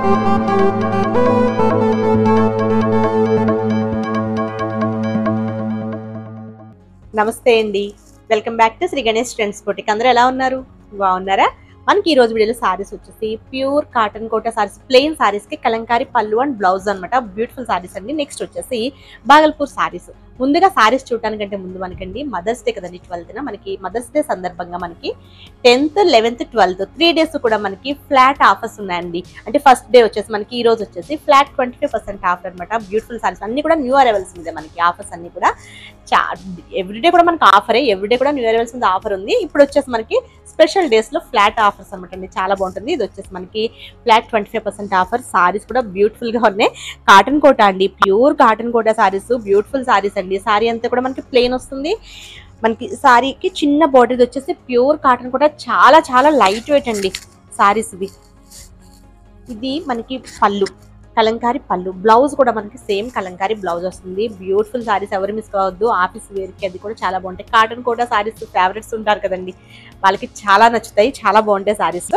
నమస్తే అండి, welcome back to Sri Ganesh trends boutique. అందరూ ఎలా ఉన్నారు? బాగున్నారా? మనకి ఈ రోజు వీడియోలో సారీస్ వచ్చేసి pure cotton Kota sarees, plain sarees కి కలంకారీ పళ్ళు అండ్ బ్లౌజ్ అనమాట. బ్యూటిఫుల్ సారీస్ అండి. నెక్స్ట్ వచ్చేసి బాగల్పూర్ సారీస్. ముందుగా సారీస్ చూడటానికంటే ముందు మనకండి మదర్స్ డే కదండి, 12th మనకి మదర్స్ డే సందర్భంగా మనకి 10th, 11th, 12th 3 days కూడా మనకి ఫ్లాట్ ఆఫర్స్ ఉన్నాయండి. అంటే ఫస్ట్ డే వచ్చేసి మనకి ఈ రోజు వచ్చేసి ఫ్లాట్ 25% ఆఫర్ అనమాట. బ్యూటిఫుల్ సారీస్ అన్ని కూడా న్యూ అరైవల్స్ మీద మనకి ఆఫర్స్ అన్ని కూడా ఎవ్రీడే కూడా మనకి ఆఫరే, ఎవ్రీడే కూడా న్యూ అరైవల్స్ మీద ఆఫర్ ఉంది. ఇప్పుడు వచ్చేసి మనకి స్పెషల్ డేస్ లో ఫ్లాట్ ఆఫర్స్ అనమాట అండి. చాలా బాగుంటుంది. ఇది వచ్చేసి మనకి ఫ్లాట్ 25% ఆఫర్. సారీస్ కూడా బ్యూటిఫుల్ గా ఉన్నాయి. కాటన్ కోటా అండి, pure cotton Kota sarees, beautiful sarees అండి. సారీ అంతా కూడా మనకి ప్లెయిన్ వస్తుంది. మనకి సారీకి చిన్న బార్డర్ వచ్చేసి ప్యూర్ కాటన్ కోటా, చాలా చాలా లైట్ వెయిట్ అండి సారీస్ ఇవి. ఇది మనకి పళ్ళు, కలంకారీ పళ్ళు. బ్లౌజ్ కూడా మనకి సేమ్ కలంకారీ బ్లౌజ్ వస్తుంది. బ్యూటిఫుల్ సారీస్, ఎవరు మిస్ కావద్దు. ఆఫీస్ వేర్కి అది కూడా చాలా బాగుంటాయి. కాటన్ కోటా సారీస్ ఫేవరెట్స్ ఉంటారు కదండి, వాళ్ళకి చాలా నచ్చుతాయి, చాలా బాగుంటాయి సారీస్.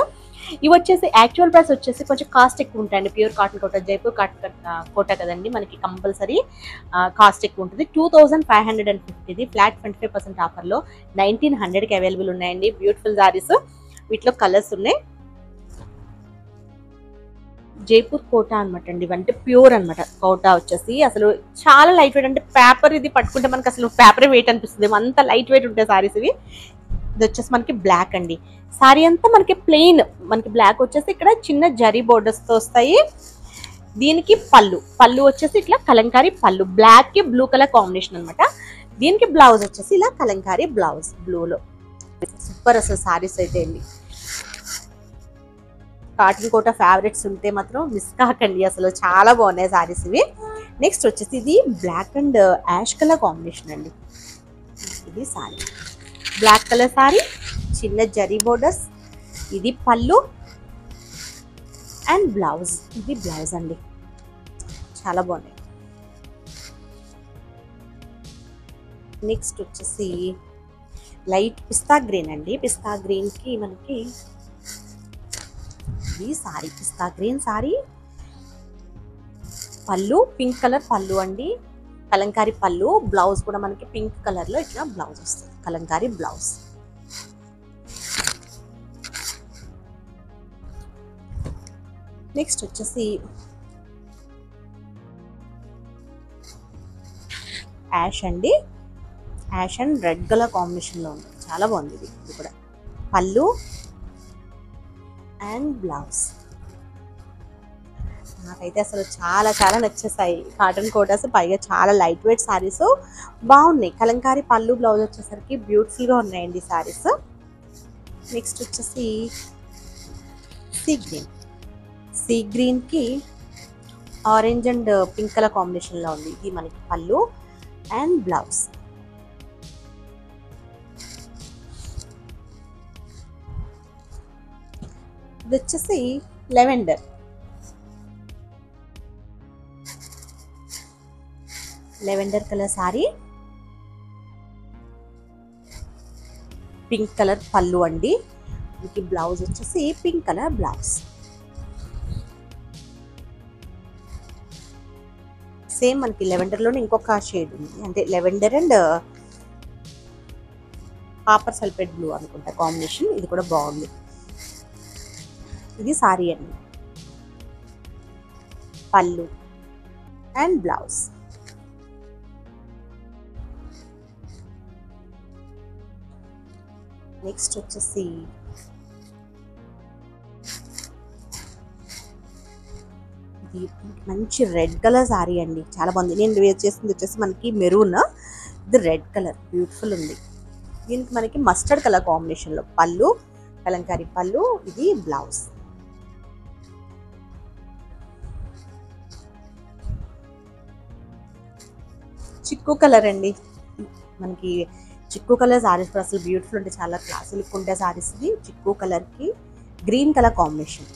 ఇవి వచ్చేసి యాక్చువల్ ప్రైస్ వచ్చేసి కొంచెం కాస్ట్ ఎక్కువ ఉంటాయండి. Pure cotton Kota, Jaipur cotton Kota కదండి, మనకి కంపల్సరీ కాస్ట్ ఎక్కువ ఉంటుంది. 2550. ఫ్లాట్ 25% ఆఫర్లో 1900కి అవైలబుల్ ఉన్నాయండి. బ్యూటిఫుల్ సారీస్, వీటిలో కలర్స్ ఉన్నాయి. జైపూర్ కోటా అనమాట అండి, ఇవంటే ప్యూర్ అనమాట. కోటా వచ్చేసి అసలు చాలా లైట్ వెయిట్, అంటే పేపర్ ఇది పట్టుకుంటే మనకి అసలు పేపర్ వెయిట్ అనిపిస్తుంది, అంత లైట్ వెయిట్ ఉంటాయి సారీస్ ఇవి. ఇది వచ్చేసి మనకి బ్లాక్ అండి. సారీ అంతా మనకి ప్లెయిన్, మనకి బ్లాక్ వచ్చేసి ఇక్కడ చిన్న జరీ బోర్డర్స్ తో వస్తాయి. దీనికి పళ్ళు వచ్చేసి ఇట్లా కలంకారీ పళ్ళు, బ్లాక్ కి బ్లూ కలర్ కాంబినేషన్ అనమాట. దీనికి బ్లౌజ్ వచ్చేసి ఇలా కలంకారీ బ్లౌజ్ బ్లూలో. సూపర్ అసలు సారీస్ అయితే అండి. కాటన్ కోటా ఫేవరెట్స్ ఉంటే మాత్రం మిస్ కాకండి, అసలు చాలా బాగున్నాయి సారీస్ ఇవి. నెక్స్ట్ వచ్చేసి ఇది black and ash colour combination అండి. ఇది సారీ బ్లాక్ కలర్ సారీ, చిన్న జరీ బోర్డర్స్. ఇది పళ్ళు అండ్ బ్లౌజ్. ఇది బ్లౌజ్ అండి, చాలా బాగున్నాయి. నెక్స్ట్ వచ్చేసి లైట్ పిస్తా గ్రీన్ అండి. పిస్తా గ్రీన్ కి మనకి ఇది సారీ, పిస్తా గ్రీన్ సారీ, పళ్ళు పింక్ కలర్ పళ్ళు అండి, కలంకారీ పళ్ళు. బ్లౌజ్ కూడా మనకి పింక్ కలర్ లో ఇట్లా బ్లౌజ్ వస్తుంది, కలంకారీ బ్లౌజ్. నెక్స్ట్ వచ్చేసి యాష్ అండి, ash and red colour combination లో ఉంది, చాలా బాగుంది. ఇది కూడా పళ్ళు అండ్ బ్లౌజ్. నాకైతే అసలు చాలా చాలా నచ్చేసాయి కాటన్ కోటాస్. పైగా చాలా లైట్ వెయిట్ సారీస్ బాగున్నాయి. కలంకారీ పళ్ళు బ్లౌజ్ వచ్చేసరికి బ్యూటిఫుల్ గా ఉన్నాయండి సారీస్. నెక్స్ట్ వచ్చేసి సీ గ్రీన్ కి orange and pink colour combination లో ఉంది. ఇది మనకి పళ్ళు అండ్ బ్లౌజ్. ఇది వచ్చేసి lavender colour sorry, pink colour పళ్ళు అండి. దీనికి బ్లౌజ్ వచ్చేసి పింక్ కలర్ బ్లౌజ్. సేమ్ మనకి లెవెండర్ లోనే ఇంకొక షేడ్ ఉంది, అంటే lavender and copper sulphate blue అనుకుంటా కాంబినేషన్. ఇది కూడా బాగుంది. ఇది సారీ అండి, పళ్ళు అండ్ బ్లౌజ్. నెక్స్ట్ వచ్చేసి ఇది మంచి రెడ్ కలర్ సారీ అండి, చాలా బాగుంది. నేను వేర్ చేసింది వచ్చేసి మనకి మెరూన్, ఇది రెడ్ కలర్, బ్యూటిఫుల్ ఉంది. దీనికి మనకి మస్టర్డ్ కలర్ కాంబినేషన్ లో పళ్ళు, కలంకారీ పళ్ళు. ఇది బ్లౌజ్. చిక్కు కలర్ అండి, మనకి చిక్కు కలర్ సారీస్ కూడా అసలు బ్యూటిఫుల్ ఉంటాయి, చాలా క్లాస్ లుక్ ఉంటాయి సారీస్. ఇది చిక్కు కలర్ కి గ్రీన్ కలర్ కాంబినేషన్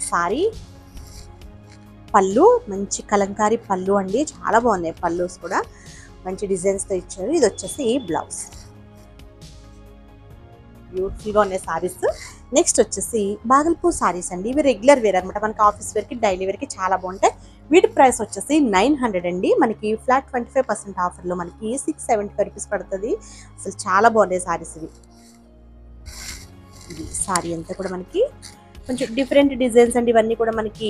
సారీ. పళ్ళు మంచి కలంకారీ పళ్ళు అండి, చాలా బాగున్నాయి. పళ్ళుస్ కూడా మంచి డిజైన్స్ తో ఇచ్చారు. ఇది వచ్చేసి బ్లౌజ్. బ్యూటిఫుల్ గా ఉన్నాయి సారీస్. నెక్స్ట్ వచ్చేసి బాగల్పూర్ సారీస్ అండి. ఇవి రెగ్యులర్ వేర్ అనమాట, మనకి ఆఫీస్ వేర్కి డైలీ వేర్కి చాలా బాగుంటాయి. వీటి ప్రైస్ వచ్చేసి 900 అండి. మనకి ఫ్లాట్ 25% ఆఫర్లో మనకి 675 రూపీస్ పడుతుంది. అసలు చాలా బాగున్నాయి సారీస్ ఇవి. ఇది సారీ అంతా కూడా మనకి కొంచెం డిఫరెంట్ డిజైన్స్ అండి. ఇవన్నీ కూడా మనకి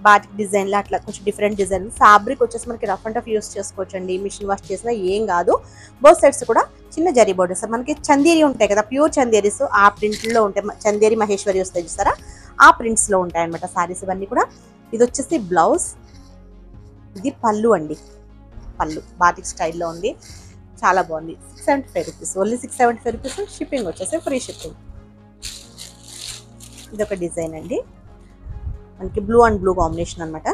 బాటిక్ డిజైన్లో అట్లా కొంచెం డిఫరెంట్ డిజైన్. ఫ్యాబ్రిక్ వచ్చేసి మనకి రఫ్ అండ్ టఫ్ యూస్ చేసుకోవచ్చు అండి. మిషన్ వాష్ చేసినా ఏం కాదు. బోత్ సైడ్స్ కూడా చిన్న జరీ బోర్డర్స్, మనకి చందేరి ఉంటాయి కదా, ప్యూర్ చందేరీస్ ఆ ప్రింట్లో ఉంటాయి. చందేరి మహేశ్వరి వస్తాయి చూస్తారా, ఆ ప్రింట్స్లో ఉంటాయి అనమాట సారీస్ ఇవన్నీ కూడా. ఇది వచ్చేసి బ్లౌజ్, ఇది పళ్ళు అండి. పళ్ళు బాటిక్ స్టైల్లో ఉంది, చాలా బాగుంది. 675 రూపీస్, ఓన్లీ 675 రూపీస్. షిప్పింగ్ వచ్చేసి ఫ్రీ షిప్పింగ్. ఇది ఒక డిజైన్ అండి, మనకి బ్లూ అండ్ బ్లూ కాంబినేషన్ అనమాట.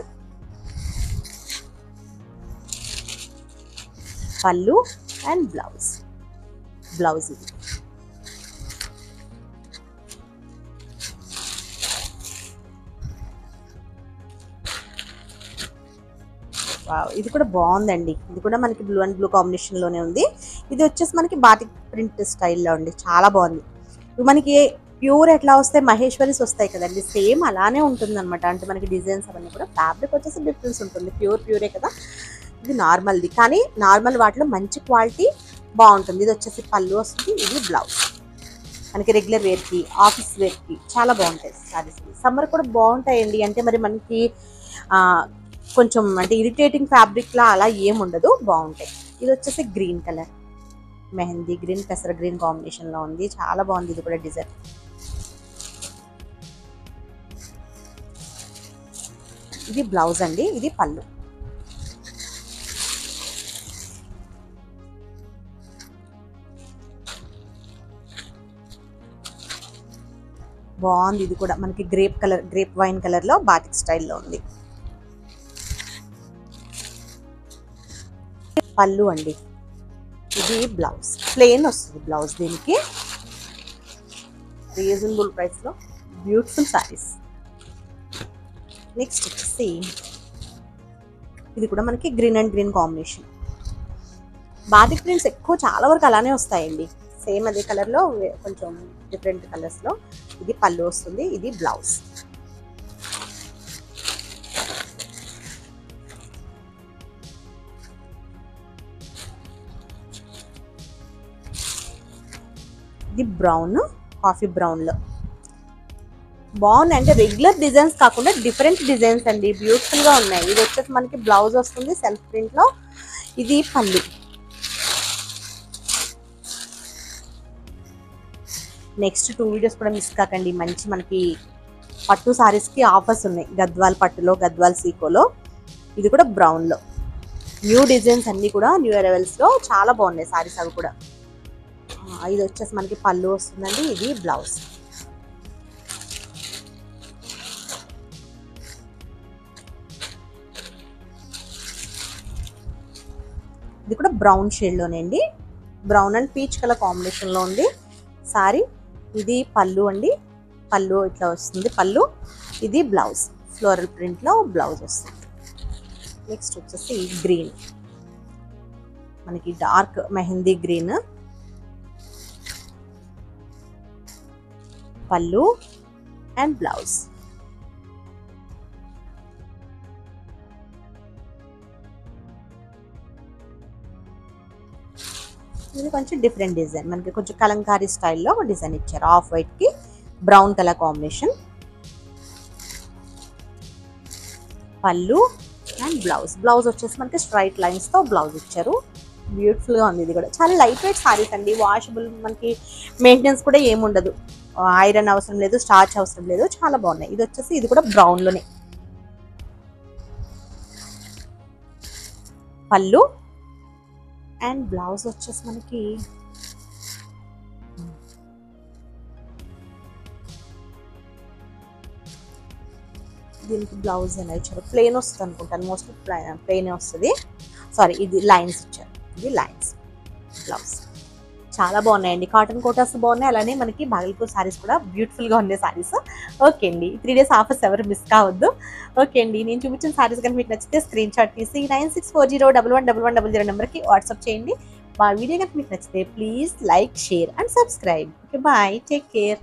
పళ్ళు అండ్ బ్లౌజ్. బ్లౌజ్ ఇది ఇది కూడా బాగుందండి. ఇది కూడా మనకి బ్లూ అండ్ బ్లూ కాంబినేషన్ లోనే ఉంది. ఇది వచ్చేసి మనకి బాటిక్ ప్రింట్ స్టైల్లో ఉంది, చాలా బాగుంది. ఇప్పుడు మనకి ప్యూర్ ఎట్లా వస్తాయి, మహేశ్వరీస్ వస్తాయి కదండి, సేమ్ అలానే ఉంటుంది అనమాట. అంటే మనకి డిజైన్స్ అవన్నీ కూడా, ఫ్యాబ్రిక్ వచ్చేసి డిఫరెన్స్ ఉంటుంది. ప్యూరే కదా, ఇది నార్మల్ది, కానీ నార్మల్ వాటిలో మంచి క్వాలిటీ బాగుంటుంది. ఇది వచ్చేసి పళ్ళు వస్తుంది, ఇది బ్లౌజ్. మనకి రెగ్యులర్ వేర్కి ఆఫీస్ వేర్కి చాలా బాగుంటాయి సారీస్. సమ్మర్ కూడా బాగుంటాయండి. అంటే మరి మనకి కొంచెం అంటే ఇరిటేటింగ్ ఫ్యాబ్రిక్లా అలా ఏముండదు, బాగుంటాయి. ఇది వచ్చేసి గ్రీన్ కలర్, మెహందీ గ్రీన్ పెసర గ్రీన్ కాంబినేషన్లో ఉంది, చాలా బాగుంది. ఇది కూడా డిజైన్. ఇది బ్లౌజ్ అండి, ఇది పళ్ళు. బాగుంది. ఇది కూడా మనకి గ్రేప్ వైన్ కలర్లో బాటిక్ స్టైల్లో ఉంది. పళ్ళు అండి, ఇది బ్లౌజ్. ప్లెయిన్ వస్తుంది బ్లౌజ్. దీనికి రీజనబుల్ ప్రైస్లో బ్యూటిఫుల్ సారీస్. నెక్స్ట్ వచ్చేసి ఇది కూడా మనకి green and green combination. Batik prints ఎక్కువ చాలా వరకు అలానే వస్తాయండి, సేమ్ అదే కలర్లో కొంచెం డిఫరెంట్ కలర్స్లో. ఇది పళ్ళు వస్తుంది, ఇది బ్లౌజ్. ఇది బ్రౌన్, కాఫీ బ్రౌన్లో బాగున్నాయి. అంటే రెగ్యులర్ డిజైన్స్ కాకుండా డిఫరెంట్ డిజైన్స్ అండి, బ్యూటిఫుల్గా ఉన్నాయి. ఇది వచ్చేసి మనకి బ్లౌజ్ వస్తుంది సెల్ఫ్ ప్రింట్లో, ఇది పళ్ళు. నెక్స్ట్ 2 వీడియోస్ కూడా మిస్ కాకండి. మంచి మనకి పట్టు సారీస్కి ఆఫర్స్ ఉన్నాయి. గద్వాల్ పట్టులో, గద్వాల్ సీకోలో. ఇది కూడా బ్రౌన్లో న్యూ డిజైన్స్ అన్నీ కూడా న్యూ అరైవల్స్లో చాలా బాగున్నాయి సారీస్ అవి కూడా. ఇది వచ్చేసి మనకి పళ్ళు వస్తుందండి, ఇది బ్లౌజ్. ఇది కూడా బ్రౌన్ షేడ్లోనే అండి, బ్రౌన్ అండ్ పీచ్ కలర్ కాంబినేషన్లో ఉంది సారీ. ఇది పళ్ళు అండి, పళ్ళు ఇట్లా వస్తుంది పళ్ళు. ఇది బ్లౌజ్, ఫ్లోరల్ ప్రింట్లో బ్లౌజ్ వస్తుంది. నెక్స్ట్ వచ్చేసి గ్రీన్, మనకి డార్క్ మెహందీ గ్రీన్. పళ్ళు అండ్ బ్లౌజ్. ఇది కొంచెం డిఫరెంట్ డిజైన్, మనకి కొంచెం కలంకారీ స్టైల్లో డిజైన్ ఇచ్చారు. ఆఫ్ వైట్కి బ్రౌన్ కలర్ కాంబినేషన్. పళ్ళు అండ్ బ్లౌజ్. బ్లౌజ్ వచ్చేసి మనకి స్ట్రైట్ లైన్స్తో బ్లౌజ్ ఇచ్చారు, బ్యూటిఫుల్గా ఉంది. ఇది కూడా చాలా లైట్ వెయిట్ సారీస్ అండి, వాషబుల్, మనకి మెయింటెనెన్స్ కూడా ఏముండదు, ఐరన్ అవసరం లేదు, స్టార్చ్ అవసరం లేదు, చాలా బాగున్నాయి. ఇది వచ్చేసి ఇది కూడా బ్రౌన్లోనే. పళ్ళు అండ్ బ్లౌజ్ వచ్చేసి మనకి దీనికి బ్లౌజ్ ఎలా ఇచ్చారు, ప్లెయిన్ వస్తుంది అనుకుంటాను, మోస్ట్లీ ప్లెయిన్ వస్తుంది. సారీ, ఇది లైన్స్ ఇచ్చారు, ఇది లైన్స్ బ్లౌజ్. చాలా బాగున్నాయండి, కాటన్ కోటాస్ బాగున్నాయి. అలానే మనకి బాగల్పూర్ సారీస్ కూడా బ్యూటిఫుల్గా ఉన్నాయి సారీస్. ఓకే అండి, 3 days ఆఫర్స్ ఎవరు మిస్ కావద్దు. ఓకే అండి, నేను చూపించిన సారీస్ కనుక మీకు నచ్చితే స్క్రీన్ షాట్ తీసి 9640111100 నెంబర్కి వాట్సాప్ చేయండి. మా వీడియో కనుక మీకు నచ్చితే please like, share and subscribe. Okay, bye, take care.